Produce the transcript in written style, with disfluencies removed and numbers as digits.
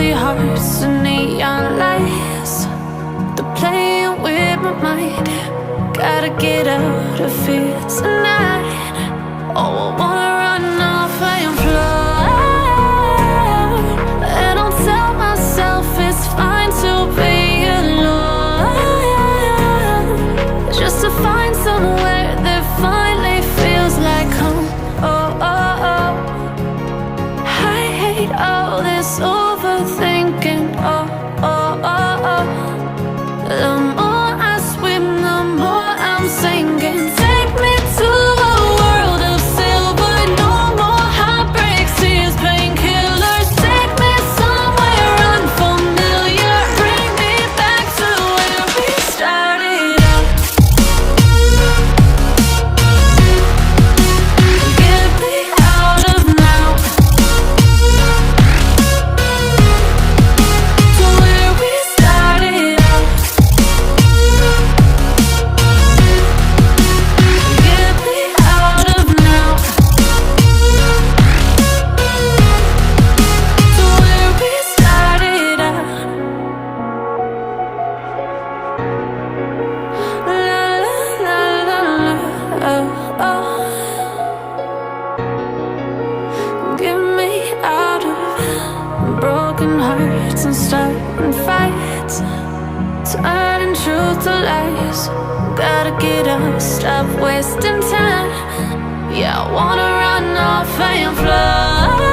empty hearts and neon lights. They're playing with my mind. Gotta get out of here tonight. Oh, I wanna run off and fly. And I'll tell myself it's fine to be alone, just to find somewhere that finally feels like home. Oh, oh, oh. I hate all this overthinking. Oh, oh, oh, oh. The more I swim, the more I'm sinking. Take me to a world of silver. No more heartbreaks, tears, painkillers. Take me somewhere unfamiliar. Bring me back to where we started out. Get me out of now, to where we started out. Get me out of now, to where we started out. La la la la la, oh, oh. Get me out of broken hearts and starting fights, turning truth to lies. Gotta get up, stop wasting time. Yeah, I wanna run off and fly.